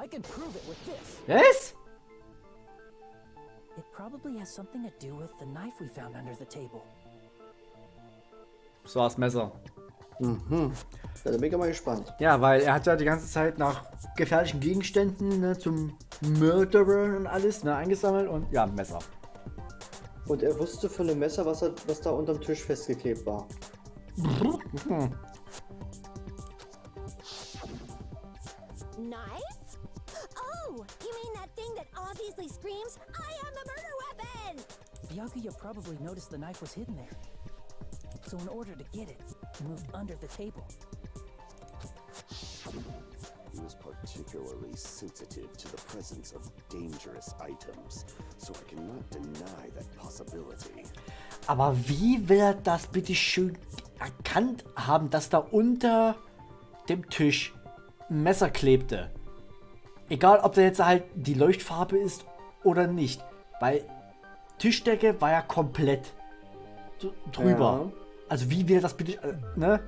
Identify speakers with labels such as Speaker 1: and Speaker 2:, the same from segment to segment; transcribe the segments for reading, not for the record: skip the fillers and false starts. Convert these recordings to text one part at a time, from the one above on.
Speaker 1: I can prove it with this.
Speaker 2: Was?
Speaker 1: It probably has something to do with the knife we found under the table.
Speaker 2: So das Messer.
Speaker 3: Mhm. Ja, da bin ich mal gespannt.
Speaker 2: Ja, weil er hat ja die ganze Zeit nach gefährlichen Gegenständen, ne, zum Murderer und alles, ne, eingesammelt und ja, Messer.
Speaker 3: Und er wusste von dem Messer, was da unterm Tisch festgeklebt war.
Speaker 4: Knife? Oh, you mean that thing that obviously screams, I am the murder weapon!
Speaker 1: Byakuya probably noticed the knife was hidden there. So in order to get it, he moved under the table.
Speaker 5: He was particularly sensitive to the presence of dangerous items, so I cannot deny that possibility.
Speaker 2: Aber wie will er das bitte schön erkannt haben, dass da unter dem Tisch ein Messer klebte? Egal, ob da jetzt halt die Leuchtfarbe ist oder nicht. Weil Tischdecke war ja komplett drüber.
Speaker 3: Ja.
Speaker 2: Also wie will er das bitte, ne?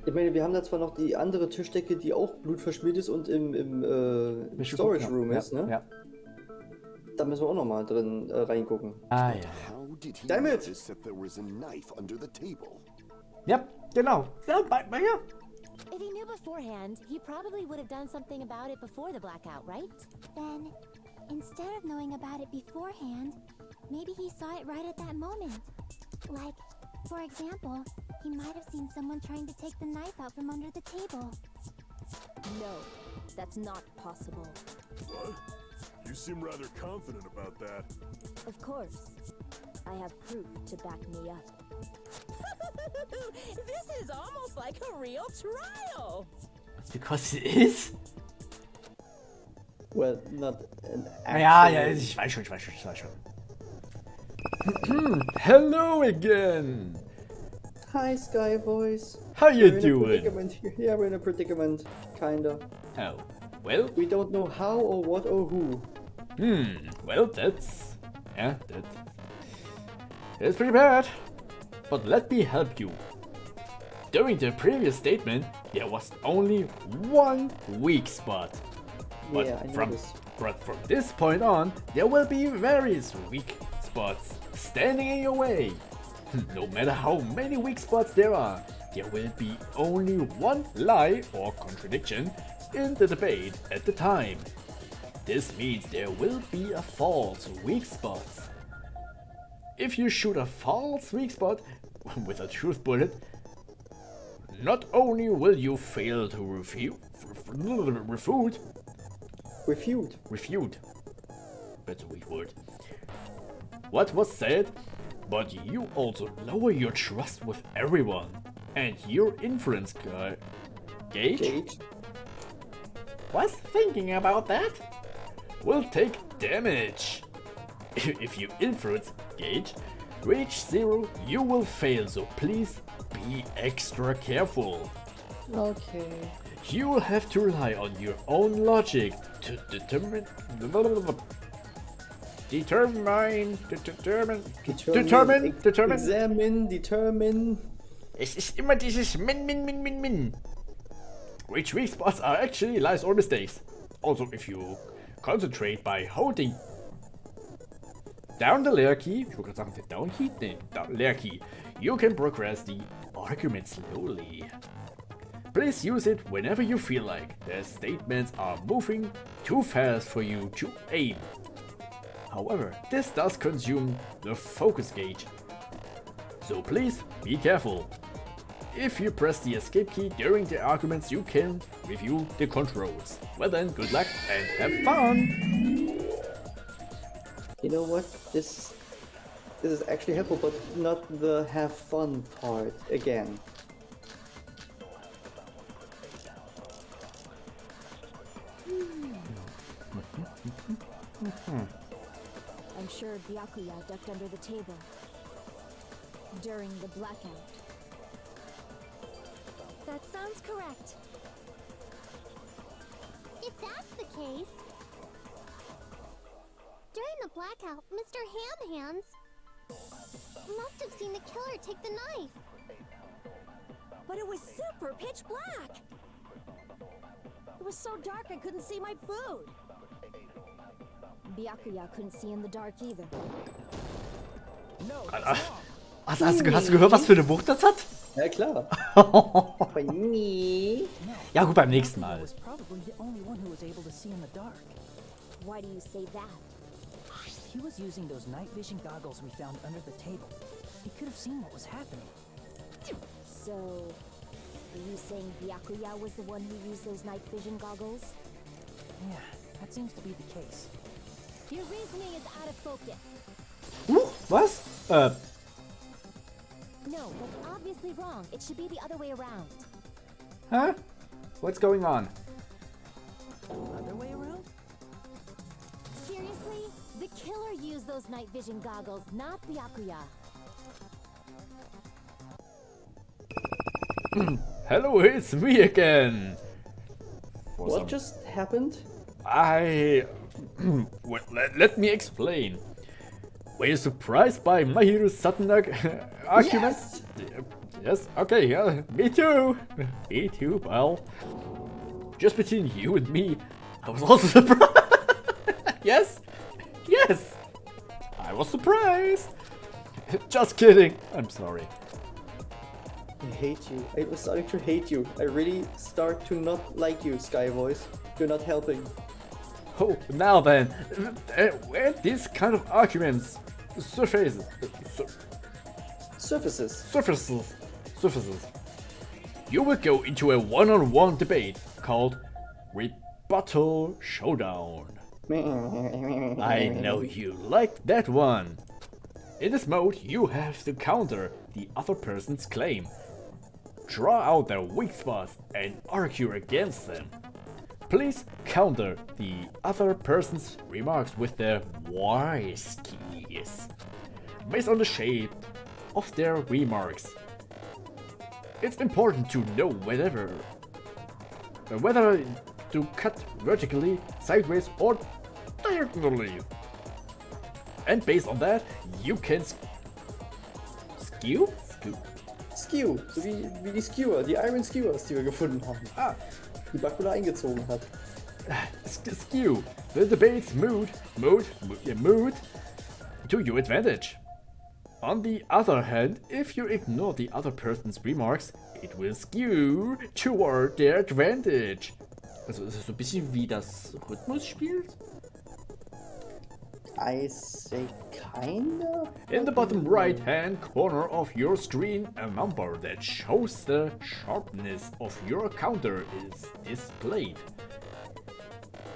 Speaker 3: Ich meine, wir haben da zwar noch die andere Tischdecke, die auch blutverschmiert ist und im Storage Room ist, ne?
Speaker 2: Ja.
Speaker 3: Da müssen wir auch nochmal drin reingucken.
Speaker 2: Ah ja.
Speaker 5: How did he
Speaker 3: Damn it!
Speaker 5: notice that there was a knife under the table?
Speaker 2: Ja, genau. Ja, ja.
Speaker 4: If he knew beforehand, he probably would have done something about it before the blackout, right? Then, instead of knowing about it beforehand, maybe he saw it right at that moment. Like, for example, he might have seen someone trying to take the knife out from under the table.
Speaker 6: No, that's not possible.
Speaker 7: What? You seem rather confident about that.
Speaker 6: Of course. I have proof to back me up.
Speaker 4: This is almost like a real trial!
Speaker 2: Because it is?
Speaker 3: Well, not an
Speaker 2: Ja,
Speaker 3: actual...
Speaker 2: ja, ich weiß schon. Hello again.
Speaker 3: Hi, Sky Voice.
Speaker 2: How you
Speaker 3: We're in a
Speaker 2: doing?
Speaker 3: predicament here. Yeah, we're in a predicament, kinda.
Speaker 2: Oh, well,
Speaker 3: We don't know how or what or who.
Speaker 2: well, that's pretty bad. But let me help you. During the previous statement, there was only one weak spot. But
Speaker 3: Yeah, I
Speaker 2: from
Speaker 3: noticed.
Speaker 2: this point on, there will be various weak spots standing in your way. No matter how many weak spots there are, there will be only one lie or contradiction in the debate at the time. This means there will be a false weak spot. If you shoot a false weak spot with a truth bullet, not only will you fail to refute, that's a weak word, what was said, but you also lower your trust with everyone, and your influence gauge was thinking about that will take damage. If your influence gauge reach 0, you will fail, so please be extra careful.
Speaker 3: Okay.
Speaker 2: You will have to rely on your own logic to determine. Es ist immer dieses Min. Which weak spots are actually lies or mistakes. Also, if you concentrate by holding down the layer key, ich wollte gerade sagen, the down key? Nee, layer key, you can progress the argument slowly. Please use it whenever you feel like the statements are moving too fast for you to aim. However, this does consume the focus gauge, so please be careful. If you press the escape key during the arguments, you can review the controls. Well then, good luck and have fun!
Speaker 3: You know what? This is actually helpful, but not the have fun part again.
Speaker 6: I'm sure Byakuya ducked under the table during the blackout.
Speaker 4: That sounds correct. If that's the case... During the blackout, Mr. Ham Hands must have seen the killer take the knife.
Speaker 6: But it was super pitch black! It was so dark I couldn't see my food. Byakuya couldn't see in the dark either.
Speaker 1: No,
Speaker 2: Hast du gehört, was für eine Wucht das hat?
Speaker 3: Ja, klar. Aber nee.
Speaker 2: Ja, gut, beim nächsten Mal.
Speaker 1: was probably the only one who was able to see in the dark.
Speaker 6: Why do you say that?
Speaker 1: He was using those night vision goggles we found under the table. He could have seen what was happening.
Speaker 6: So, are you saying Byakuya was the one who used those night vision goggles?
Speaker 1: Yeah, that seems to be the case.
Speaker 4: Your reasoning is out of focus.
Speaker 2: Was?
Speaker 4: No, that's obviously wrong. It should be the other way around.
Speaker 2: Huh? What's going on?
Speaker 1: Other way around?
Speaker 4: Seriously? The killer used those night vision goggles, not Byakuya.
Speaker 2: Hello, it's me again.
Speaker 3: What just happened?
Speaker 2: Well, let me explain. Were you surprised by My Hero's sudden argument?
Speaker 3: Yes!
Speaker 2: Yes, okay, yeah, me too. Me too, well. Just between you and me, I was also surprised. Yes, yes, I was surprised. Just kidding, I'm sorry.
Speaker 3: I hate you. I was starting to hate you. I really start to not like you, Sky Voice. You're not helping.
Speaker 2: Oh, now then, where these kind of arguments surfaces, you will go into a one-on-one debate called Rebuttal Showdown. I know you like that one. In this mode, you have to counter the other person's claim, draw out their weak spots, and argue against them. Please counter the other person's remarks with their wise keys, based on the shape of their remarks. It's important to know whether to cut vertically, sideways, or diagonally. And based on that, you can skew?
Speaker 3: Skew, so wie die Skewer, die Iron Skewers, die wir gefunden haben. Die Bakula eingezogen hat.
Speaker 2: Skew the debate's mood to your advantage. On the other hand, if you ignore the other person's remarks, it will skew toward their advantage. Also es ist so ein bisschen wie das Rhythmusspiel.
Speaker 3: I say kinda?
Speaker 2: In the bottom right hand corner of your screen, a number that shows the sharpness of your counter is displayed.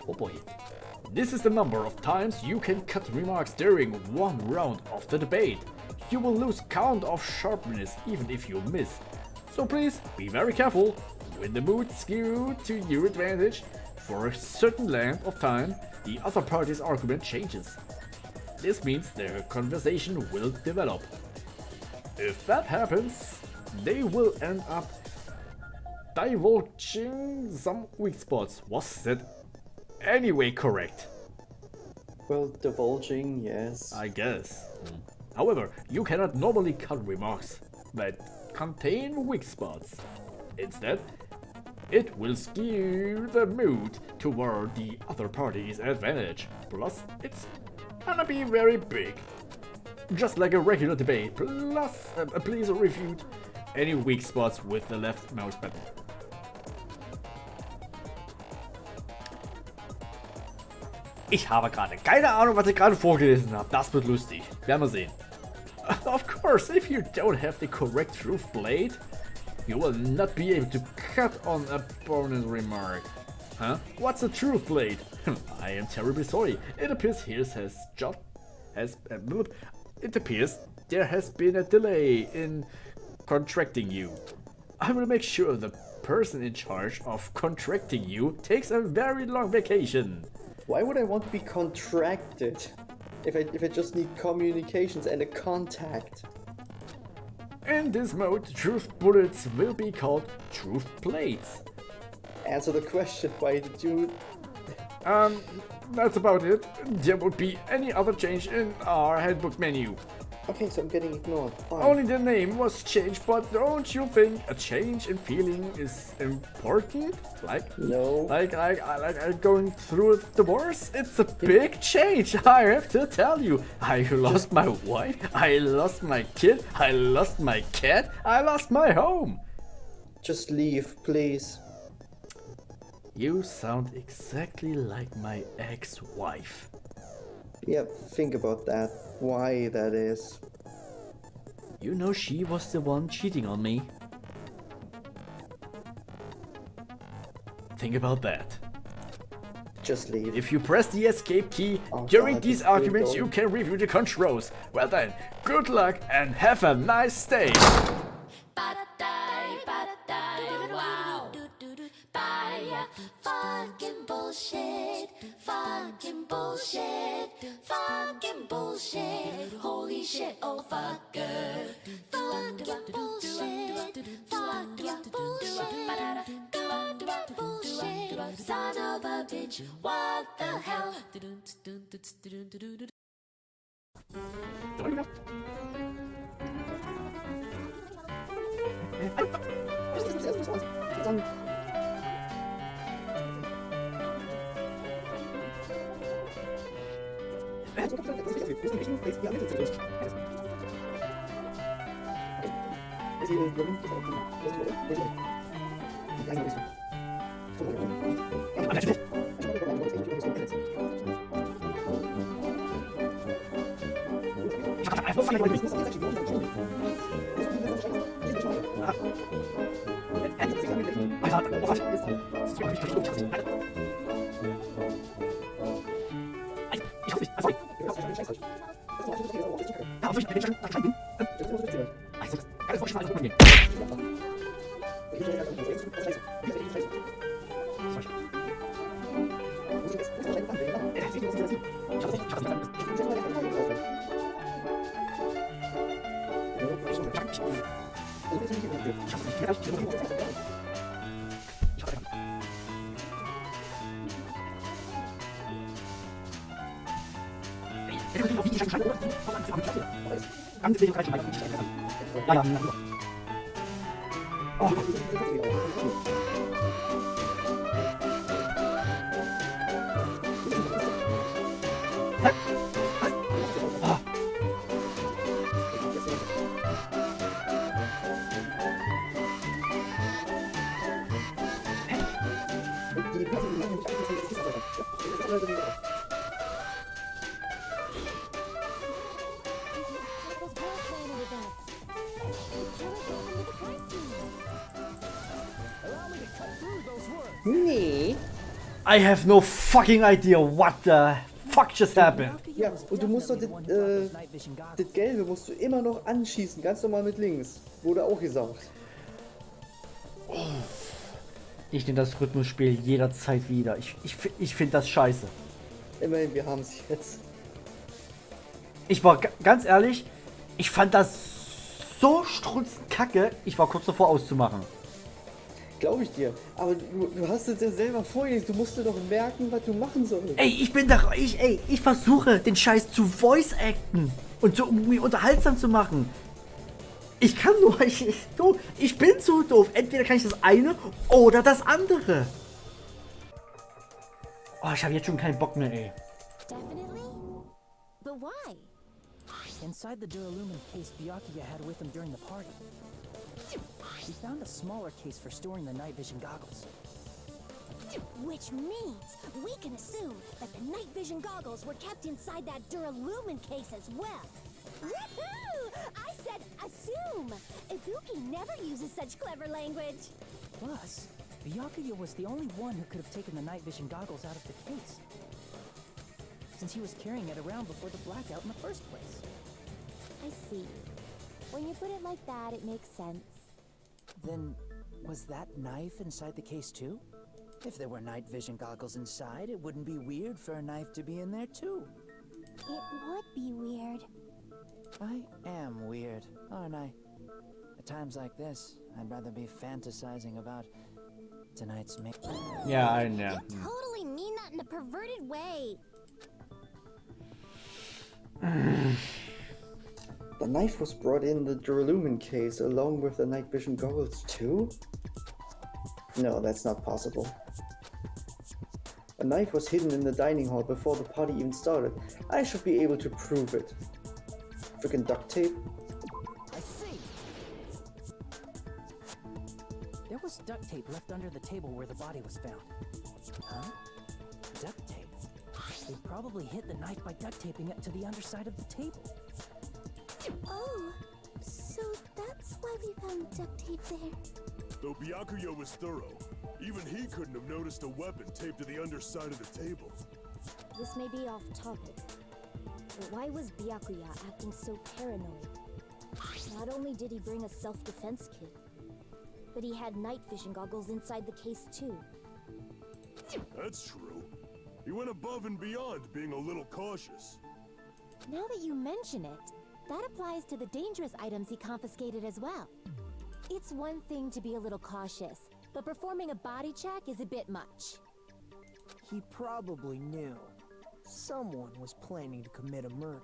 Speaker 2: Oh boy. This is the number of times you can cut remarks during one round of the debate. You will lose count of sharpness even if you miss. So please be very careful. When the mood skew to your advantage for a certain length of time, the other party's argument changes. This means their conversation will develop. If that happens, they will end up divulging some weak spots. Was that anyway correct?
Speaker 3: Well, divulging, yes.
Speaker 2: I guess. However, you cannot normally cut remarks that contain weak spots. Instead, it will skew the mood toward the other party's advantage. Plus, it's gonna be very big. Just like a regular debate. Plus, please refute any weak spots with the left mouse button. Ich habe gerade keine Ahnung, was ich gerade vorgelesen habe. Das wird lustig. Werden wir sehen. Of course, if you don't have the correct truth blade, you will not be able to cut on opponent's remark. Huh? What's a truth blade? I am terribly sorry. It appears there has been a delay in contracting you. I will make sure the person in charge of contracting you takes a very long vacation.
Speaker 3: Why would I want to be contracted if I just need communications and a contact?
Speaker 2: In this mode, truth bullets will be called truth plates.
Speaker 3: Answer the question, why did you...
Speaker 2: That's about it. There would be any other change in our handbook menu.
Speaker 3: Okay, so I'm getting ignored. Fine.
Speaker 2: Only the name was changed, but don't you think a change in feeling is important?
Speaker 3: No.
Speaker 2: Like going through a divorce? It's a big change, I have to tell you. I lost my wife, I lost my kid, I lost my cat, I lost my home.
Speaker 3: Just leave, please.
Speaker 2: You sound exactly like my ex-wife.
Speaker 3: Yeah, think about that. Why that is.
Speaker 2: You know she was the one cheating on me. Think about that.
Speaker 3: Just leave.
Speaker 2: If you press the escape key
Speaker 3: Oh,
Speaker 2: during
Speaker 3: God,
Speaker 2: these
Speaker 3: it's really
Speaker 2: arguments,
Speaker 3: going.
Speaker 2: you can review the controls. Well then, good luck and have a nice day.
Speaker 8: Wow. Fucking bullshit. Fucking bullshit. Fucking bullshit. Holy shit, oh fucker. Fucking bullshit. Fucking bullshit. Bullshit. Son of a bitch. What the hell?
Speaker 3: Nee.
Speaker 2: I have no fucking idea what the fuck just happened.
Speaker 3: Ja, und du musst doch das Gelbe musst du immer noch anschießen, ganz normal mit links. Wurde auch gesagt.
Speaker 2: Ich nehme das Rhythmusspiel jederzeit wieder. Ich finde das scheiße.
Speaker 3: Immerhin, wir haben es jetzt.
Speaker 2: Ich war ganz ehrlich, ich fand das so strunzend kacke, ich war kurz davor auszumachen.
Speaker 3: Glaube ich dir. Aber du hast es ja selber vorgelesen. Du musst dir doch merken, was du machen sollst.
Speaker 2: Ey, ich versuche den Scheiß zu voice-acten und so irgendwie unterhaltsam zu machen. Ich kann nur, ich bin zu doof. Entweder kann ich das eine oder das andere. Oh, ich habe jetzt schon keinen Bock mehr, ey.
Speaker 4: Definitely? But why?
Speaker 1: Inside the duralumin case Byakuya had with him during the party, he found a smaller case for storing the night vision goggles.
Speaker 4: Which means we can assume that the night vision goggles were kept inside that duralumin case as well. Woohoo! I said assume! Ibuki never uses such clever language.
Speaker 1: Plus, Byakuya was the only one who could have taken the night vision goggles out of the case, since he was carrying it around before the blackout in the first place.
Speaker 4: I see. When you put it like that, it makes sense.
Speaker 1: Then, was that knife inside the case too? If there were night vision goggles inside, it wouldn't be weird for a knife to be in there too.
Speaker 4: It would be weird.
Speaker 1: I am weird, aren't I? At times like this, I'd rather be fantasizing about tonight's
Speaker 2: Ja, ein, ja.
Speaker 4: You totally mean that in a perverted way.
Speaker 3: A knife was brought in the Duralumin case along with the night vision goggles too? No, that's not possible. A knife was hidden in the dining hall before the party even started. I should be able to prove it. Frickin' duct tape?
Speaker 1: I see. There was duct tape left under the table where the body was found. Huh? Duct tape? They probably hid the knife by duct taping it to the underside of the table.
Speaker 4: Oh, so that's why we found duct tape there.
Speaker 7: Though Byakuya was thorough, even he couldn't have noticed a weapon taped to the underside of the table.
Speaker 6: This may be off topic, but why was Byakuya acting so paranoid? Not only did he bring a self-defense kit, but he had night vision goggles inside the case too.
Speaker 7: That's true. He went above and beyond being a little cautious.
Speaker 4: Now that you mention it, that applies to the dangerous items he confiscated as well. It's one thing to be a little cautious, but performing a body check is a bit much.
Speaker 9: He probably knew someone was planning to commit a murder.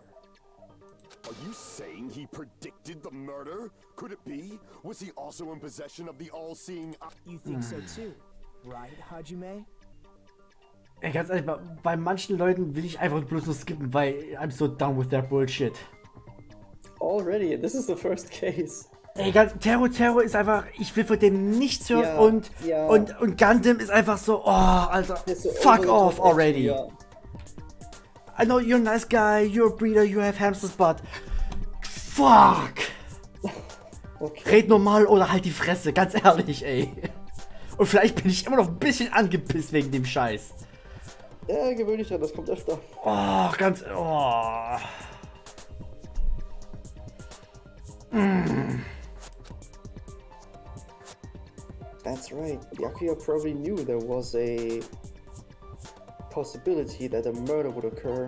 Speaker 5: Are you saying he predicted the murder? Could it be? Was he also in possession of the all-seeing eye?
Speaker 9: You think so too, right, Hajime?
Speaker 2: Ey, ganz ehrlich, bei manchen Leuten will ich einfach bloß nur skippen, weil I'm so done with their bullshit.
Speaker 3: Already, this is the first case.
Speaker 2: Ey, Terror ist einfach, ich will von dem nichts hören
Speaker 3: Ja,
Speaker 2: und Gundam ist einfach so, oh, Alter,
Speaker 3: so
Speaker 2: fuck off already.
Speaker 3: Ja.
Speaker 2: I know you're a nice guy, you're a breeder, you have hamsters, but fuck.
Speaker 3: Okay.
Speaker 2: Red normal oder halt die Fresse, ganz ehrlich, ey. Und vielleicht bin ich immer noch ein bisschen angepisst wegen dem Scheiß.
Speaker 3: Ja, gewöhn dich dran, das kommt öfter.
Speaker 2: Oh, ganz, oh.
Speaker 3: That's right. Byakuya probably knew there was a possibility that a murder would occur.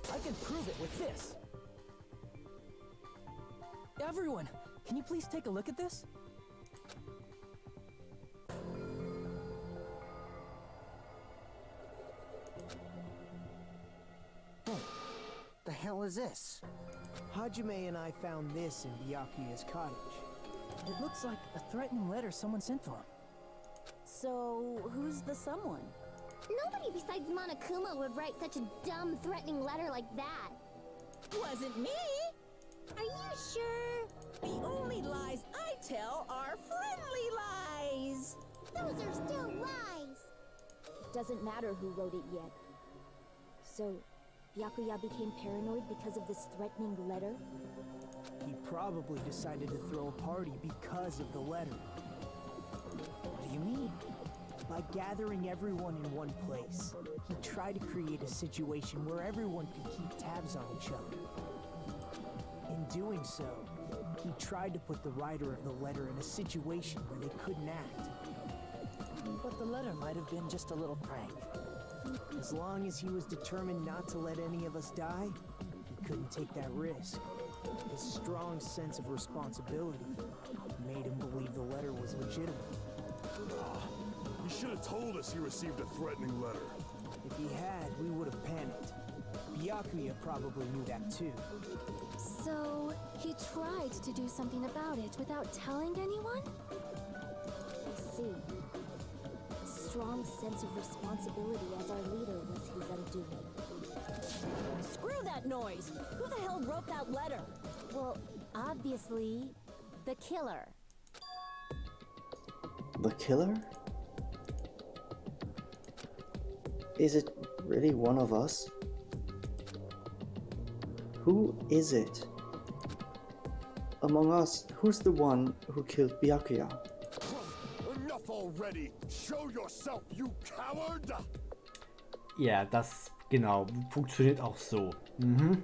Speaker 1: I can prove it with this. Everyone, can you please take a look at this?
Speaker 9: The hell is this? Hajime and I found this in Byakuya's cottage.
Speaker 1: It looks like a threatening letter someone sent to him.
Speaker 6: So, who's the someone?
Speaker 4: Nobody besides Monokuma would write such a dumb, threatening letter like that.
Speaker 10: Wasn't me!
Speaker 4: Are you sure?
Speaker 10: The only lies I tell are friendly lies!
Speaker 4: Those are still lies.
Speaker 6: It doesn't matter who wrote it yet. So, Byakuya became paranoid because of this threatening letter?
Speaker 9: He probably decided to throw a party because of the letter.
Speaker 1: What do you mean?
Speaker 9: By gathering everyone in one place, he tried to create a situation where everyone could keep tabs on each other. In doing so, he tried to put the writer of the letter in a situation where they couldn't act.
Speaker 1: But the letter might have been just a little prank.
Speaker 9: As long as he was determined not to let any of us die, he couldn't take that risk. His strong sense of responsibility made him believe the letter was legitimate.
Speaker 7: He should have told us he received a threatening letter.
Speaker 9: If he had, we would have panicked. Byakuya probably knew that too.
Speaker 4: So, he tried to do something about it without telling anyone?
Speaker 6: I see. Strong sense of responsibility as our leader was his undoing.
Speaker 10: Screw that noise! Who the hell wrote that letter?
Speaker 4: Well, obviously, the killer.
Speaker 3: The killer? Is it really one of us? Who is it? Among us, who's the one who killed Byakuya?
Speaker 5: Enough already! Show yourself, you coward!
Speaker 2: Ja, das, genau, funktioniert auch so. Mhm.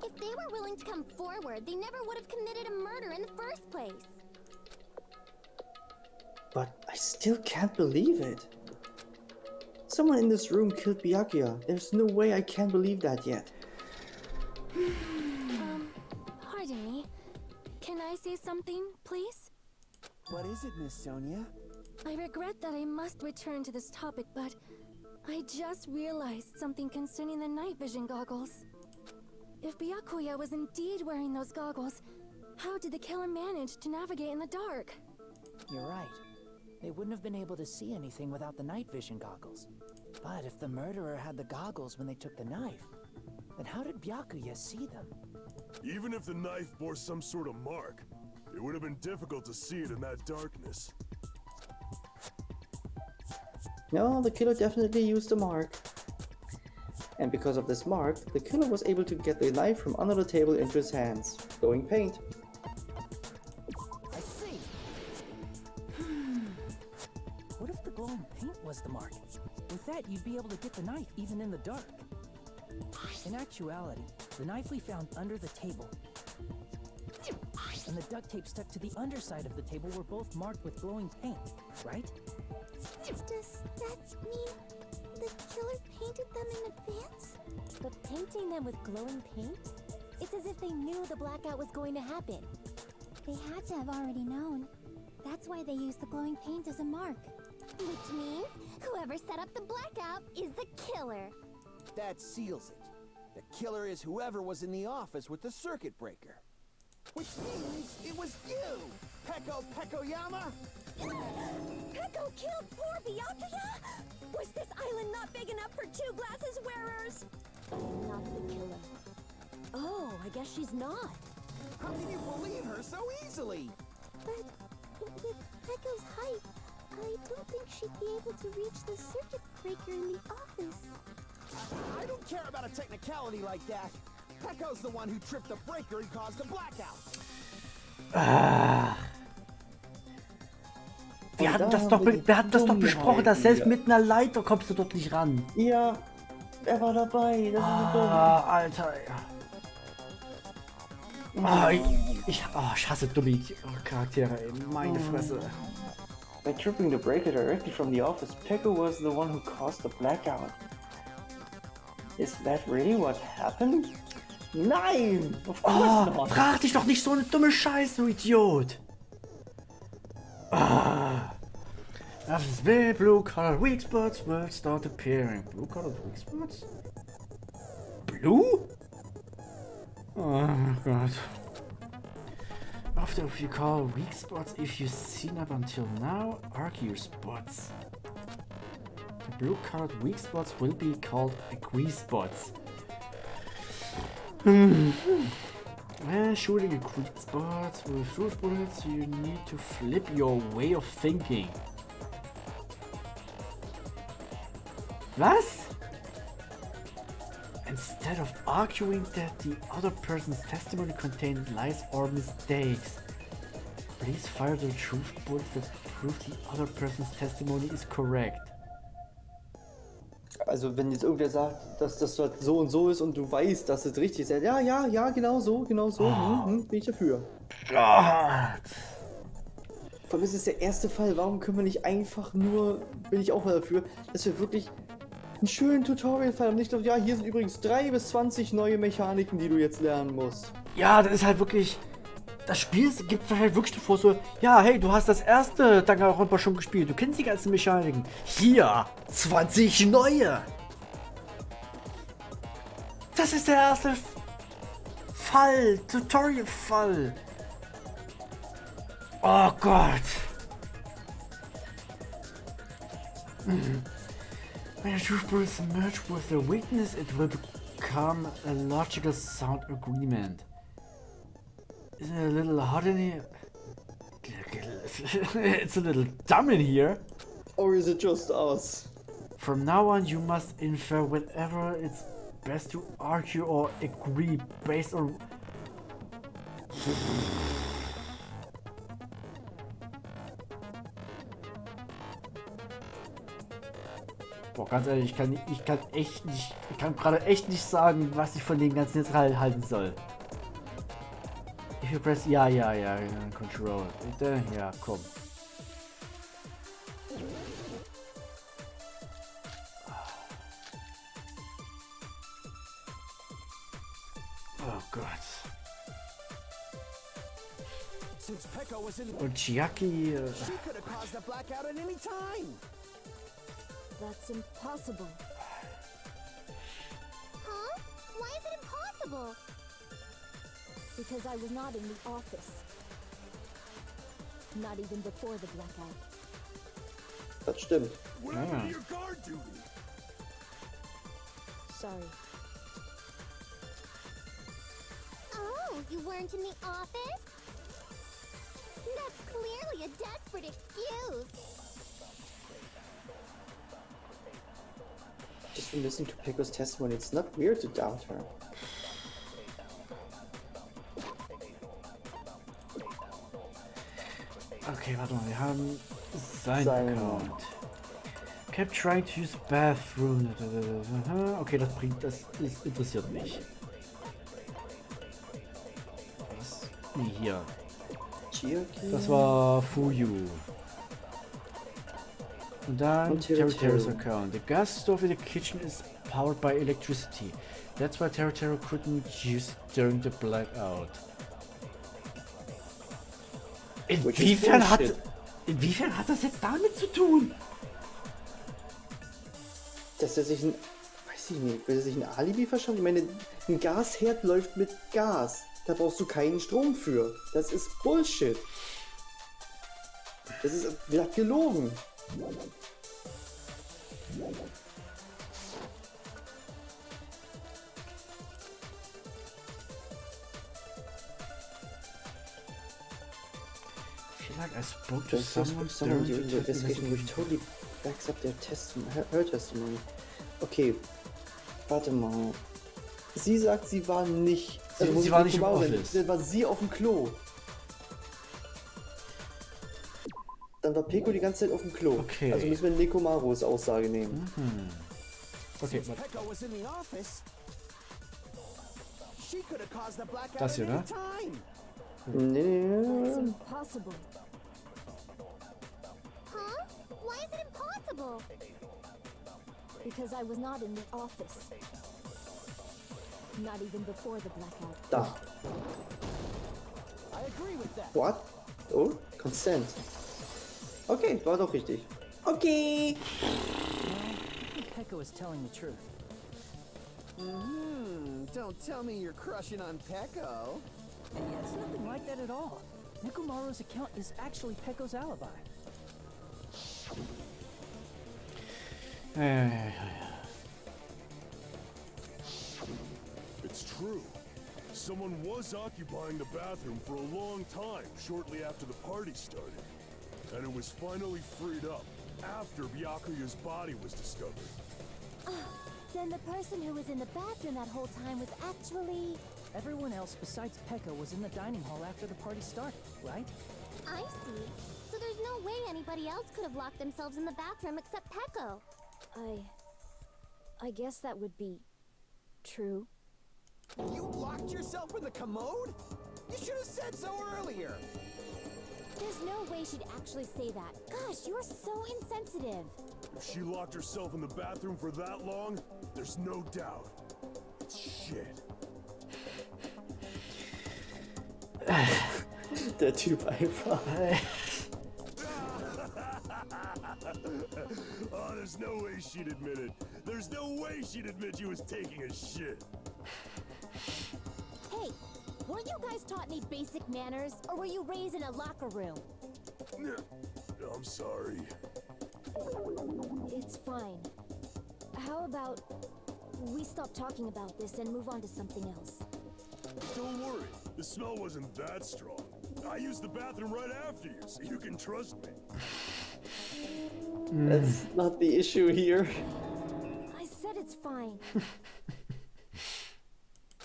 Speaker 4: If they were willing to come forward, they never would have committed a murder in the first place.
Speaker 3: But I still can't believe it. Someone in this room killed Byakuya. There's no way I can believe that yet.
Speaker 4: Pardon me. Can I say something, please?
Speaker 9: What is it, Miss Sonia?
Speaker 4: I regret that I must return to this topic, but
Speaker 11: I just realized something concerning the night vision goggles. If Byakuya was indeed wearing those goggles, how did the killer manage to navigate in the dark?
Speaker 1: You're right. They wouldn't have been able to see anything without the night vision goggles. But if the murderer had the goggles when they took the knife, then how did Byakuya see them?
Speaker 7: Even if the knife bore some sort of mark, it would have been difficult to see it in that darkness.
Speaker 3: No, the killer definitely used a mark. And because of this mark, the killer was able to get the knife from under the table into his hands. Glowing paint.
Speaker 1: I see. What if the glowing paint was the mark? With that, you'd be able to get the knife even in the dark. In actuality, the knife we found under the table and the duct tape stuck to the underside of the table were both marked with glowing paint, right?
Speaker 4: Does that mean the killer painted them in advance?
Speaker 6: But painting them with glowing paint? It's as if they knew the blackout was going to happen.
Speaker 4: They had to have already known. That's why they used the glowing paint as a mark. Which means whoever set up the blackout is the killer.
Speaker 12: That seals it. The killer is whoever was in the office with the circuit breaker. Which means it was you, Peko Pekoyama!
Speaker 10: Peko killed poor Byakuya? Was this island not big enough for 2 glasses wearers?
Speaker 6: Not the killer. Oh, I guess she's not.
Speaker 12: How can you believe her so easily?
Speaker 4: But with Peko's height, I don't think she'd be able to reach the circuit breaker in the office.
Speaker 12: I don't care about a technicality like that. Peko's the one who tripped the breaker and caused the blackout.
Speaker 2: Wir hatten das doch besprochen, dass selbst mit einer Leiter kommst du dort nicht ran.
Speaker 3: Ja, er war dabei. Das ist so dumm.
Speaker 2: Alter. Ich hasse dumme Charaktere, ey. Meine Fresse.
Speaker 3: By tripping the breaker directly from the office, Peko was the one who caused the blackout. Is that really what happened? Nein! Of course not!
Speaker 2: Frag dich doch nicht so eine dumme Scheiße, du Idiot! After the blue-colored weak spots will start appearing. Blue-colored weak spots? Blue? Oh God. After you call weak spots, if you've seen up until now, argue spots. The blue-colored weak spots will be called agree spots. When shooting agree spots with truth bullets, you need to flip your way of thinking. Was? Instead of arguing that the other person's testimony contains lies or mistakes, please fire the truth bullets that prove the other person's testimony is correct.
Speaker 3: Also wenn jetzt irgendwer sagt, dass das so und so ist und du weißt, dass es richtig ist, ja, genau so, bin ich dafür.
Speaker 2: Gott.
Speaker 3: Vor allem ist es der erste Fall, warum können wir nicht einfach nur, bin ich auch mal dafür, dass wir wirklich einen schönen Tutorial-Fall haben, nicht nur, ja, hier sind übrigens 3 bis 20 neue Mechaniken, die du jetzt lernen musst.
Speaker 2: Ja, das ist halt wirklich, das Spiel gibt halt wirklich vor so, ja, hey, du hast das erste Danganronpa schon gespielt, du kennst die ganzen Mechaniken. Hier, 20 neue. Das ist der erste Fall, Tutorial-Fall. Oh Gott. When the truth bullets merge with the weakness, it will become a logical sound agreement. Isn't it a little hot in here? It's a little dumb in here.
Speaker 3: Or is it just us?
Speaker 2: From now on, you must infer whenever it's best to argue or agree based on... Boah, ganz ehrlich, ich kann gerade echt nicht sagen, was ich von den ganzen jetzt halten soll. If you press, ja, control. Bitte, ja, komm. Oh Gott. Und Chiaki...
Speaker 6: That's impossible.
Speaker 4: Huh? Why is it impossible?
Speaker 6: Because I was not in the office. Not even before the blackout.
Speaker 3: Das stimmt.
Speaker 7: What happened to your guard duty?
Speaker 6: Sorry.
Speaker 4: Oh, you weren't in the office? That's clearly a desperate excuse.
Speaker 3: Just from listening to Pecco's testimony, it's not weird to doubt her.
Speaker 2: Okay, warte mal, wir haben sein Account. Kept trying to use bathroom. Okay, das interessiert mich. Was? Nee, hier. Das war Fuyu. Und dann Terra's account. The gas stove in the kitchen is powered by electricity. That's why Terra couldn't use it during the blackout. Inwiefern hat das jetzt damit zu tun?
Speaker 3: Dass er sich ein, weiß ich nicht, will er sich ein Alibi verschaffen? Ich meine, ein Gasherd läuft mit Gas. Da brauchst du keinen Strom für. Das ist Bullshit. Das ist glatt gelogen.
Speaker 2: Like I spoke to someone
Speaker 3: during the investigation which totally backs up their her testimony. Okay, warte mal. Sie sagt, sie war nicht.
Speaker 2: Sie war nicht im Office.
Speaker 3: Dann war sie auf dem Klo. Dann war Pecco die ganze Zeit auf dem Klo.
Speaker 2: Okay.
Speaker 3: Also müssen wir Nekomaros Aussage nehmen.
Speaker 2: Mhm. Okay, das hier, oder?
Speaker 6: It's impossible.
Speaker 4: Huh? Why is it impossible?
Speaker 6: Because I was not in the office. Not even before the blackout.
Speaker 3: Da.
Speaker 12: I agree with that.
Speaker 3: What? Oh, Consent. Okay, war doch richtig. Okay.
Speaker 1: I think Pecco is telling the truth.
Speaker 12: Don't tell me you're crushing on Pecco.
Speaker 1: Yeah, it's nothing like that at all. Nekomaru's account is actually Pecco's alibi.
Speaker 7: It's true. Someone was occupying the bathroom for a long time shortly after the party started. And it was finally freed up after Byakuya's body was discovered.
Speaker 4: Then the person who was in the bathroom that whole time was actually...
Speaker 1: Everyone else besides Pecco was in the dining hall after the party started, right?
Speaker 4: I see. So there's no way anybody else could have locked themselves in the bathroom except Pecco.
Speaker 6: I guess that would be true.
Speaker 12: You locked yourself in the commode? You should have said so earlier.
Speaker 4: There's no way she'd actually say that. Gosh, you're so insensitive.
Speaker 7: If she locked herself in the bathroom for that long, there's no doubt. It's shit.
Speaker 3: Der Typ einfach.
Speaker 7: Oh, there's no way she'd admit it. There's no way she'd admit she was taking a shit.
Speaker 4: Hey, weren't you guys taught any basic manners, or were you raised in a locker room?
Speaker 7: I'm sorry.
Speaker 6: It's fine. How about we stop talking about this and move on to something else?
Speaker 7: Don't worry, the smell wasn't that strong. I used the bathroom right after you, so you can trust me.
Speaker 3: That's not the issue here.
Speaker 6: I said it's fine.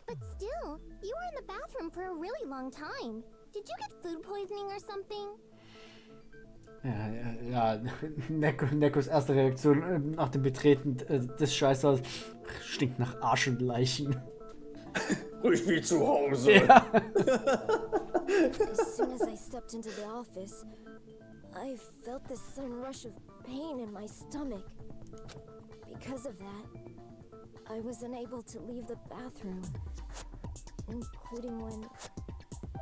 Speaker 4: But still, you were in the bathroom for a really long time. Did you get food poisoning or something?
Speaker 2: Ja, Nekos erste Reaktion nach dem Betreten des Scheißers stinkt nach Arsch und Leichen.
Speaker 3: Ich bin zu Hause.
Speaker 2: Ja.
Speaker 6: As soon as I stepped into the office, I felt this sudden rush of pain in my stomach. Because of that, I was unable to leave the bathroom, including when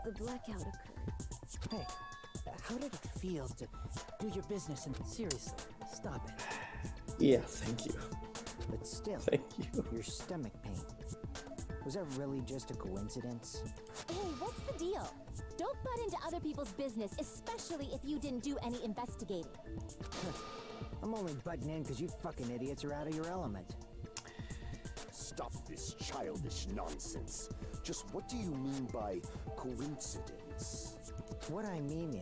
Speaker 6: the blackout occurred.
Speaker 1: Hey, how did it feel to do your business and seriously, stop it.
Speaker 3: Yeah, thank you.
Speaker 9: But still,
Speaker 3: Thank you.
Speaker 9: your stomach pain. Was that really just a coincidence?
Speaker 4: Hey, what's the deal? Don't butt into other people's business, especially if you didn't do any investigating.
Speaker 9: I'm only butting in because you fucking idiots are out of your element.
Speaker 5: Stop this childish nonsense. Just what do you mean by coincidence?
Speaker 9: What I mean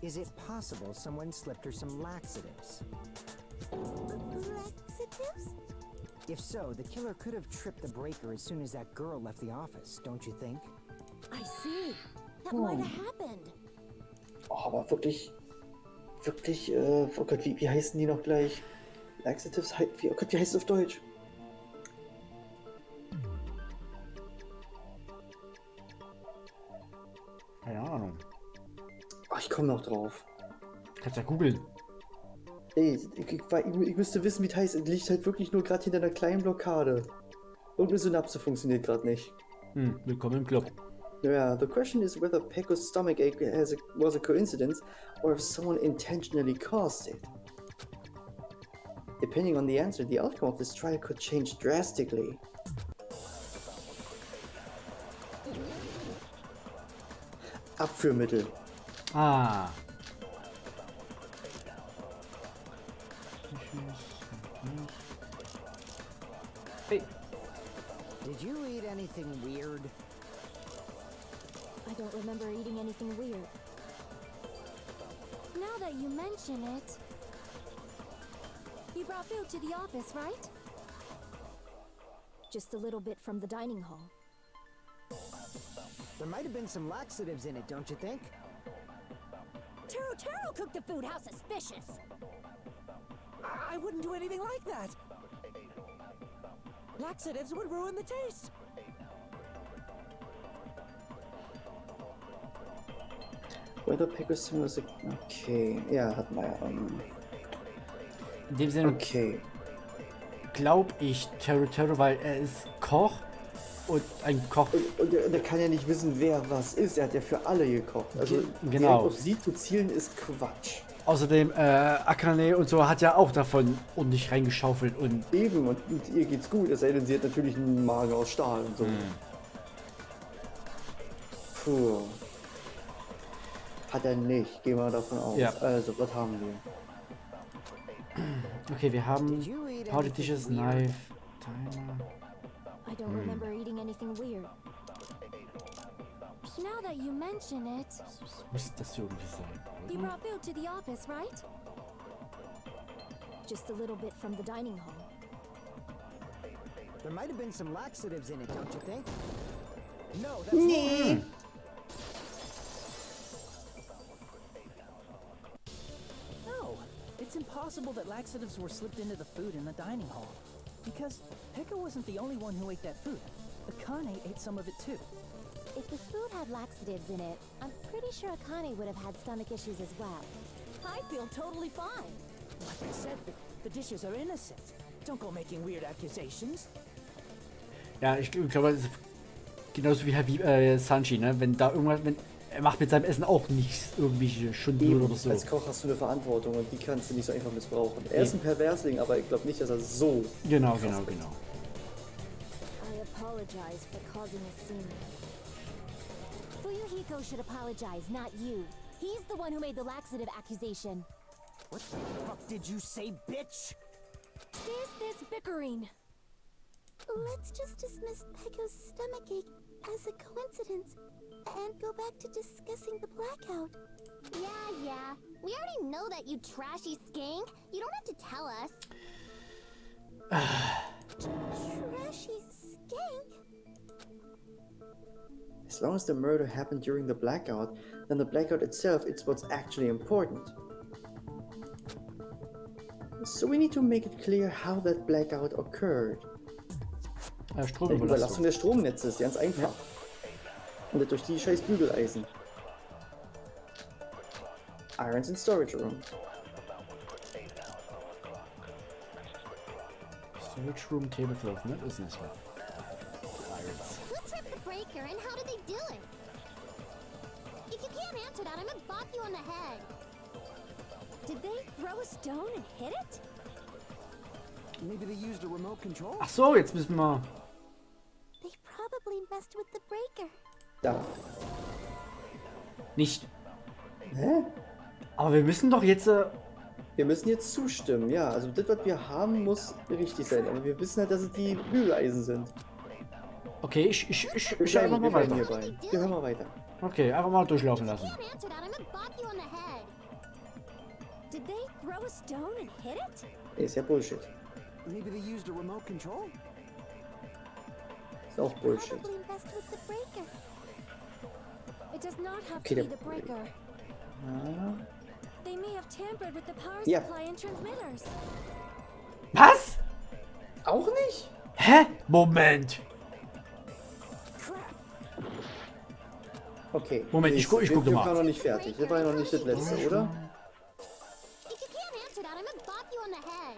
Speaker 9: is it possible someone slipped her some laxatives?
Speaker 10: Laxatives?
Speaker 9: If so, the killer could have tripped the breaker as soon as that girl left the office, don't you think?
Speaker 4: I see. That might have happened.
Speaker 3: Oh, aber wirklich, oh Gott, wie heißen die noch gleich? Laxatives, oh Gott, wie heißt es auf Deutsch?
Speaker 2: Keine Ahnung.
Speaker 3: Oh, ich komme noch drauf.
Speaker 2: Kannst ja googeln.
Speaker 3: Ey, ich müsste wissen, wie es heißt. Es liegt halt wirklich nur gerade hinter einer kleinen Blockade. Irgendeine Synapse funktioniert gerade nicht.
Speaker 2: Willkommen im Club.
Speaker 3: Yeah, the question is whether Pecco's stomachache was a coincidence or if someone intentionally caused it. Depending on the answer, the outcome of this trial could change drastically. Abführmittel.
Speaker 2: Ah. Hey.
Speaker 9: Did you eat anything weird?
Speaker 4: I don't remember eating anything weird.
Speaker 11: Now that you mention it, you brought food to the office, right?
Speaker 4: Just a little bit from the dining hall.
Speaker 9: There might have been some laxatives in it, don't you think?
Speaker 10: Taro cooked the food. How suspicious!
Speaker 9: I wouldn't do anything like that. Laxatives would ruin the taste.
Speaker 3: Whether Pecco's sim was a... Okay, ja, hatten wir ja.
Speaker 2: In dem Sinne glaub ich Terror, weil er ist Koch und ein Koch.
Speaker 3: Und der kann ja nicht wissen, wer was ist. Er hat ja für alle gekocht. Also
Speaker 2: genau.
Speaker 3: Auf sie zu zielen ist Quatsch.
Speaker 2: Außerdem, Akane und so hat ja auch davon ordentlich reingeschaufelt und.
Speaker 3: Eben, und ihr geht's gut, es sei denn, sie hat natürlich einen Magen aus Stahl und so. Puh. Hat er nicht, gehen wir davon aus.
Speaker 2: Ja.
Speaker 3: Also, was haben wir?
Speaker 2: Okay, wir haben Powder Dishes, Knife, Timer.
Speaker 4: I don't remember eating anything weird.
Speaker 11: Now that you mention it,
Speaker 2: Muss das irgendwie sein,
Speaker 11: you
Speaker 2: oder?
Speaker 11: brought food to the office, right?
Speaker 4: Just a little bit from the dining hall.
Speaker 9: There might have been some laxatives in it, don't you think? No, that's
Speaker 3: Nee.
Speaker 1: No, it's impossible that laxatives were slipped into the food in the dining hall. Because Pekka wasn't the only one who ate that food. Akane ate some of it too.
Speaker 4: If the food had laxatives in it, I'm pretty sure Akane would have had stomach issues as well.
Speaker 10: I feel totally fine.
Speaker 1: Like I said, the dishes are innocent. Don't go making weird accusations.
Speaker 2: Ja, ich glaube, das ist genauso wie Sanji, ne? Wenn da irgendwas, er macht mit seinem Essen auch nichts irgendwie Stunden oder so.
Speaker 3: Als Koch hast du eine Verantwortung und die kannst du nicht so einfach missbrauchen. Er ist ein Perversling, aber ich glaube nicht, dass er so...
Speaker 2: Genau.
Speaker 4: I apologize for causing a scene. Fuyuhiko should apologize, not you. He's the one who made the laxative accusation.
Speaker 9: What the fuck did you say, bitch?
Speaker 11: Cease this bickering.
Speaker 10: Let's just dismiss Pecco's stomachache as a coincidence and go back to discussing the blackout.
Speaker 4: Yeah. We already know that, you trashy skank. You don't have to tell us.
Speaker 10: Trashy skank?
Speaker 3: As long as the murder happened during the blackout, then the blackout itself is what's actually important. So we need to make it clear how that blackout occurred. Überlastung des Stromnetzes, ganz einfach. Und durch die scheiß Bügeleisen. Irons in storage room.
Speaker 2: Storage room, tablecloth, ne? Ist nicht wahr. Irons.
Speaker 4: Who tripped the breaker and how did they do it? If you can't answer that, I'm gonna bop you on the head.
Speaker 10: Did they throw a stone and hit it?
Speaker 12: Maybe they used a remote control?
Speaker 2: Ach so, jetzt müssen wir...
Speaker 10: They probably messed with the breaker.
Speaker 3: Da.
Speaker 2: Nicht.
Speaker 3: Hä?
Speaker 2: Aber wir müssen doch jetzt...
Speaker 3: Wir müssen jetzt zustimmen, ja. Also das, was wir haben, muss richtig sein. Aber wir wissen halt, dass es die Bügeleisen sind.
Speaker 2: Okay, ich
Speaker 3: Wir
Speaker 2: einfach mal
Speaker 3: bleiben
Speaker 2: weiter.
Speaker 3: hierbei. Wir hören mal weiter.
Speaker 2: Okay, einfach mal durchlaufen lassen.
Speaker 4: Can't answer that. I'm gonna bop you on the head. Did they throw a stone and hit it?
Speaker 3: Ist ja Bullshit.
Speaker 12: Maybe they used a remote control?
Speaker 3: Ist auch Bullshit.
Speaker 10: Probably messed with the breaker.
Speaker 11: It does not have
Speaker 3: Okay,
Speaker 11: to be
Speaker 3: der-
Speaker 11: the breaker.
Speaker 3: Ah.
Speaker 11: They may have tampered with the power
Speaker 3: Ja.
Speaker 11: supply and transmitters.
Speaker 2: Was?
Speaker 3: Auch nicht?
Speaker 2: Hä? Moment.
Speaker 3: Okay.
Speaker 2: Moment, ich guck
Speaker 3: wir
Speaker 2: mal.
Speaker 3: waren noch nicht fertig. Das war ja noch nicht das letzte, oder?
Speaker 4: If you can't answer that, I'm gonna bop you on the head.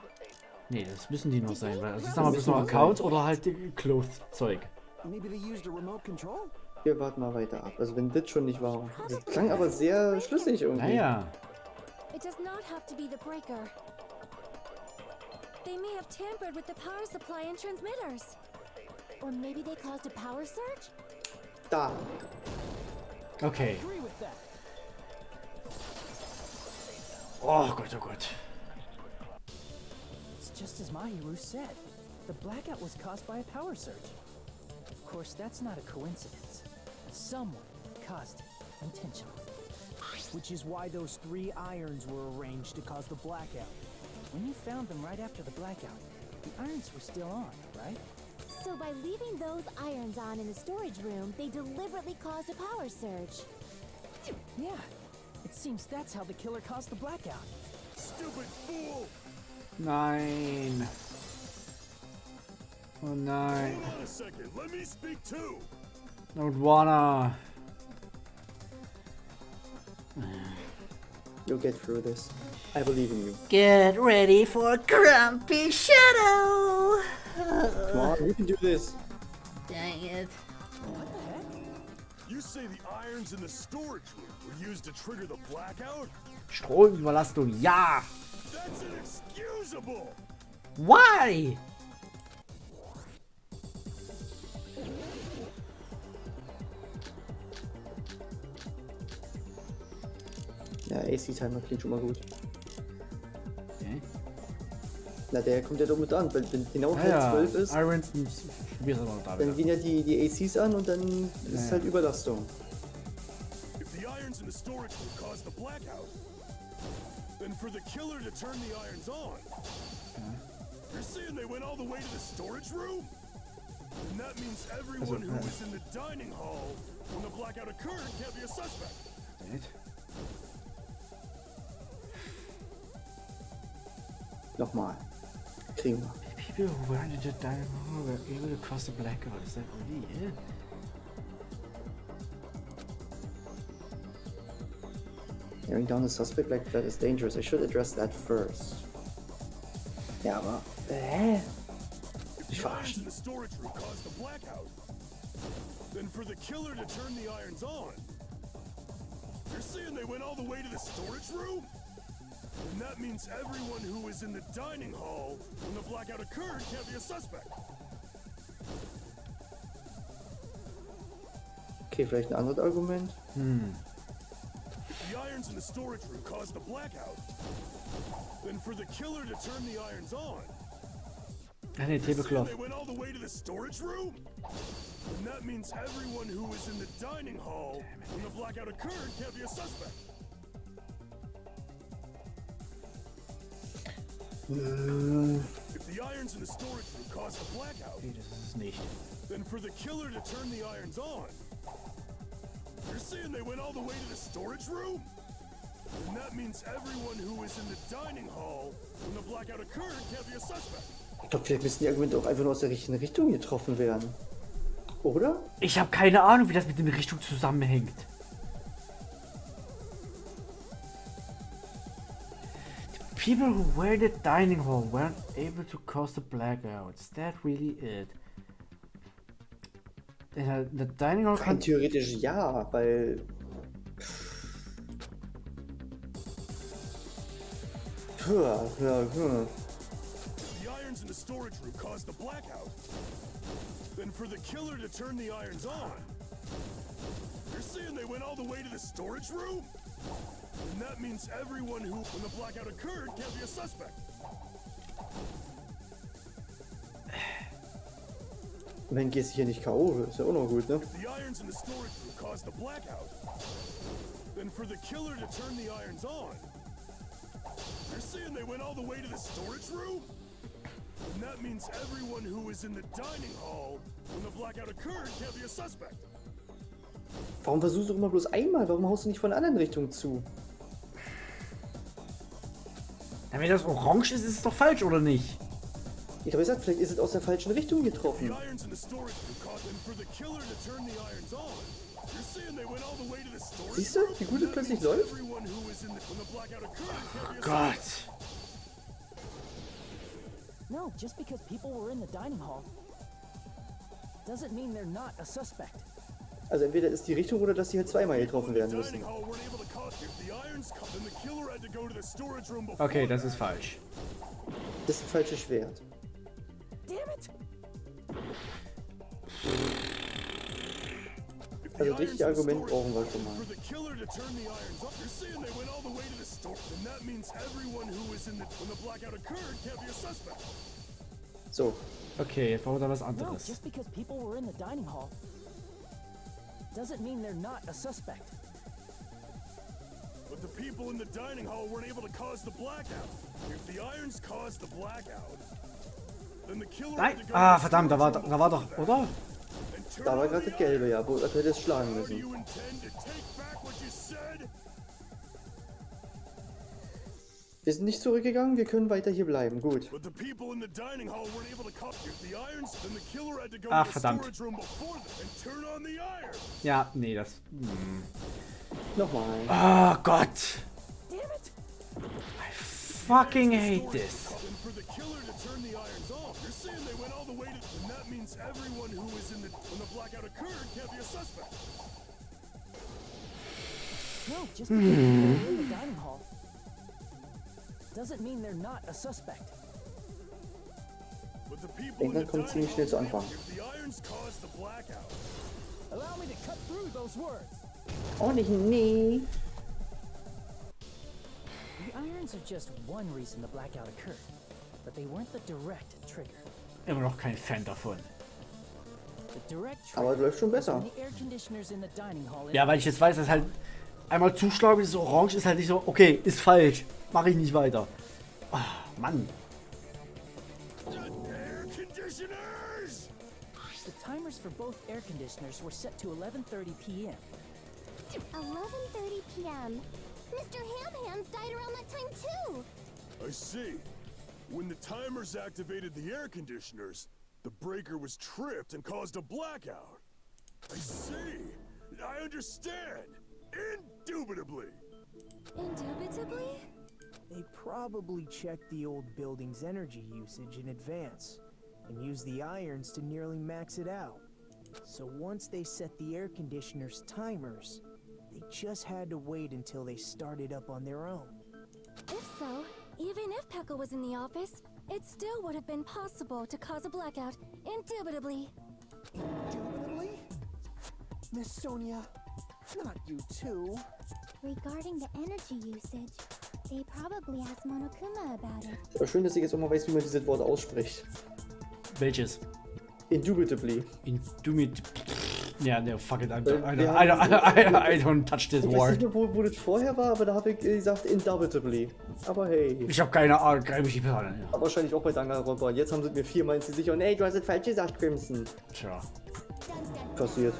Speaker 2: Nee, das müssen die noch sein, weil das ist aber bloß noch Accounts oder halt Clothes-Zeug.
Speaker 12: Maybe they used a remote control?
Speaker 3: Wir warten mal weiter ab. Also wenn das schon nicht war. Das klang aber sehr schlüssig irgendwie.
Speaker 2: Naja.
Speaker 11: It does not have to be the breaker. They may have tampered with the power supply and transmitters.
Speaker 4: Or maybe they caused a power surge?
Speaker 3: Da.
Speaker 2: Okay.
Speaker 9: Agree with that.
Speaker 2: Oh Gott, oh Gott.
Speaker 1: It's just as Mahiru said. The blackout was caused by a power surge. Of course, that's not a coincidence. Someone caused it intentionally.
Speaker 9: Which is why those 3 irons were arranged to cause the blackout.
Speaker 1: When you found them right after the blackout, the irons were still on, right?
Speaker 4: So by leaving those irons on in the storage room, they deliberately caused a power surge.
Speaker 1: Yeah. It seems that's how the killer caused the blackout.
Speaker 7: Stupid fool!
Speaker 2: Nein. Oh nein.
Speaker 7: Hold on a second, let me speak too!
Speaker 2: Don't wanna.
Speaker 3: You'll get through this. I believe in you.
Speaker 2: Get ready for Grumpy Shadow.
Speaker 3: Come on, you can do this.
Speaker 2: Dang it.
Speaker 7: You say the irons in the storage room were used to trigger the blackout?
Speaker 2: Stromüberlastung, ja.
Speaker 7: That's inexcusable!
Speaker 2: Why?
Speaker 3: Ja, AC-Timer klingt schon mal gut.
Speaker 2: Okay.
Speaker 3: Na, der kommt ja doch mit an, weil wenn genau halb
Speaker 2: Ja,
Speaker 3: 12 ist,
Speaker 2: Irons, wir sind noch da
Speaker 3: dann
Speaker 2: wieder.
Speaker 3: gehen ja die ACs an und dann ist halt Überlastung.
Speaker 7: If the irons in the storage room caused the blackout, then for the killer to turn the irons on, you're saying they went all the way to the storage room? And that means everyone who was in the dining hall when the blackout occurred can't be a suspect.
Speaker 3: Nochmal. Kriegen wir.
Speaker 2: People who were into the dining hall were able to cross the blackout. Is that really it?
Speaker 3: Tearing down a suspect like that is dangerous. I should address that first. Ja, aber...
Speaker 7: If the irons in the storage room caused the blackout, then for the killer to turn the irons on, you're saying they went all the way to the storage room? And that means everyone who was in the dining hall when the blackout occurred can't be a suspect.
Speaker 3: Okay, vielleicht ein anderes Argument.
Speaker 7: If the irons in the storage room caused the blackout, then for the killer to turn the irons on,
Speaker 2: Ah, nee,
Speaker 7: you're saying
Speaker 2: Tablecloth.
Speaker 7: they went all the way to the storage room? And that means everyone who was in the dining hall when the blackout occurred can't be a suspect. If the irons in the storage room caused the blackout,
Speaker 2: Nee, das ist es nicht.
Speaker 7: then for the killer to turn the irons on, you're saying they went all the way to the storage room? And that means everyone who was in the dining hall when the blackout occurred can't be a suspect.
Speaker 3: Ich glaube, vielleicht müssen die Argumente auch einfach nur aus der richtigen Richtung getroffen werden. Oder?
Speaker 2: Ich habe keine Ahnung, wie das mit der Richtung zusammenhängt. The people who were in the dining hall weren't able to cause the blackout. Is that really it? The dining hall
Speaker 3: Rein
Speaker 2: kann...
Speaker 3: theoretisch ja, weil... Ja.
Speaker 7: The irons in the storage room caused the blackout, then for the killer to turn the irons on, you're saying they went all the way to the storage room? And that means everyone who, when the blackout occurred, can't be a suspect.
Speaker 3: Wenn gehst du hier nicht K.O., ist ja auch noch gut, ne?
Speaker 7: If the irons in the storage room caused the blackout, then for the killer to turn the irons on, you're saying they went all the way to the storage room? And that means everyone who was in the dining hall when the blackout occurred can't be a suspect.
Speaker 3: Warum versuchst du immer bloß einmal? Warum haust du nicht von der anderen Richtung zu?
Speaker 2: Ja, wenn das orange ist, ist es doch falsch, oder nicht?
Speaker 3: Ich habe gesagt, vielleicht ist es aus der falschen Richtung getroffen. Siehst du, wie gut es plötzlich läuft?
Speaker 2: Oh Gott.
Speaker 1: No, just because people were in the dining hall doesn't mean they're not a suspect.
Speaker 3: Also entweder ist die Richtung oder dass die halt zweimal getroffen werden müssen.
Speaker 2: Okay, das ist falsch.
Speaker 3: Das ist ein falsches Schwert. Also das richtige Argument brauchen wir schon mal. So.
Speaker 2: Okay, jetzt brauchen wir da was
Speaker 1: No,
Speaker 2: anderes.
Speaker 1: just because people were in the dining hall doesn't mean they're not a suspect.
Speaker 7: But the people in the dining hall weren't able to cause the blackout. If the irons caused the blackout, then the killer had to go.
Speaker 2: Ah, verdammt, da war doch, oder?
Speaker 3: Da war gerade das Gelbe, ja, wo er hätte es schlagen müssen. Wir sind nicht zurückgegangen, wir können weiter hier bleiben, gut.
Speaker 2: Ah, verdammt. Ja, nee, das...
Speaker 3: Nochmal.
Speaker 2: Oh Gott. I fucking hate this.
Speaker 1: No, just because people were in the dining hall doesn't mean they're not a suspect.
Speaker 3: Irgendwann kommt ziemlich schnell zu Anfang.
Speaker 1: Allow me to cut through those words.
Speaker 3: Oh nicht, nee.
Speaker 1: The irons are just one reason the blackout occurred, but they weren't the direct trigger.
Speaker 2: Immer noch kein Fan davon.
Speaker 1: The direct
Speaker 3: Aber
Speaker 1: trigger
Speaker 3: läuft schon
Speaker 1: was
Speaker 3: besser.
Speaker 1: when the air conditioners in the dining hall
Speaker 2: Ja, weil ich jetzt weiß, dass halt einmal zuschlagen ist orange, ist halt nicht so, okay, ist falsch. Mach ich nicht weiter. Oh, Mann.
Speaker 1: The timers for both air conditioners were set to 11:30 p.m.
Speaker 10: 11:30 p.m. Mr. Ham-Hands died around that time too.
Speaker 7: I see. When the timers activated the air conditioners, the breaker was tripped and caused a blackout. I see. I understand. Indubitably.
Speaker 11: Indubitably?
Speaker 9: They probably checked the old building's energy usage in advance and used the irons to nearly max it out. So once they set the air conditioner's timers, they just had to wait until they started up on their own.
Speaker 11: If so, even if Pekka was in the office, it still would have been possible to cause a blackout, indubitably.
Speaker 12: Indubitably? Miss Sonia, not you too.
Speaker 10: Regarding the energy usage, they probably asked Monokuma about it.
Speaker 3: Ja, schön, dass ich jetzt auch mal weiß, wie man dieses Wort ausspricht.
Speaker 2: Welches?
Speaker 3: Indubitably.
Speaker 2: Ja, ne, fuck it. I
Speaker 3: Wir
Speaker 2: don't touch this
Speaker 3: Ich weiß
Speaker 2: word.
Speaker 3: nicht mehr, wo das vorher war, aber da habe ich gesagt indubitably. Aber hey.
Speaker 2: Ich habe keine Ahnung, greif mich nicht mehr an. Ja.
Speaker 3: Aber wahrscheinlich auch bei Danganronpa. Jetzt haben sie mir viermal ins Gesicht und ey, du hast das falsch gesagt, Crimson.
Speaker 2: Tja.
Speaker 3: Passiert.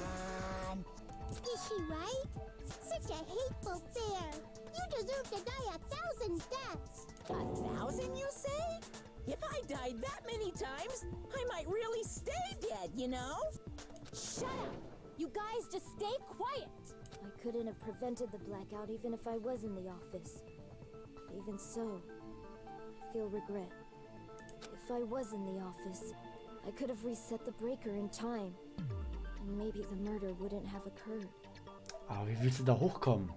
Speaker 10: Is she right? Such a hateful bear. You deserve to die 1,000 deaths.
Speaker 13: 1,000, you say? If I died that many times, I might really stay dead, you know?
Speaker 4: Shut up! You guys just stay quiet! I couldn't have prevented the blackout even if I was in the office. Even so, I feel regret. If I was in the office, I could have reset the breaker in time. And maybe the murder wouldn't have occurred.
Speaker 2: Aber wie willst du da hochkommen?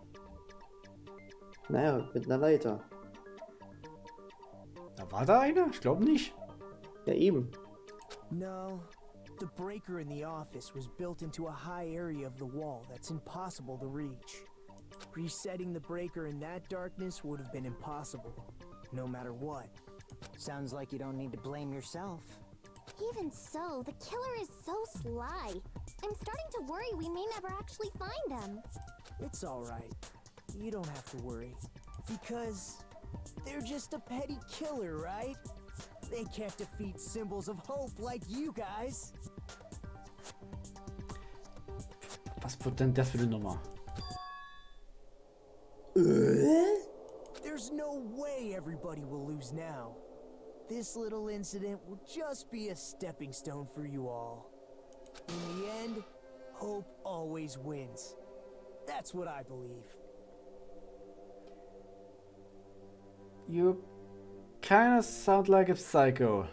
Speaker 3: Naja, mit einer Leiter.
Speaker 2: Da war da einer? Ich glaube nicht.
Speaker 3: Ja, eben.
Speaker 9: No, the breaker in the office was built into a high area of the wall that's impossible to reach. Resetting the breaker in that darkness would have been impossible, no matter what.
Speaker 1: Sounds like you don't need to blame yourself.
Speaker 4: Even so, the killer is so sly. I'm starting to worry we may never actually find them.
Speaker 9: It's alright. You don't have to worry. Because they're just a petty killer, right? They can't defeat symbols of hope like you guys.
Speaker 2: Was wird denn das für eine Nummer?
Speaker 9: There's no way everybody will lose now. This little incident will just be a stepping stone for you all. In the end, hope always wins. That's what I believe.
Speaker 2: You kinda sound like a psycho.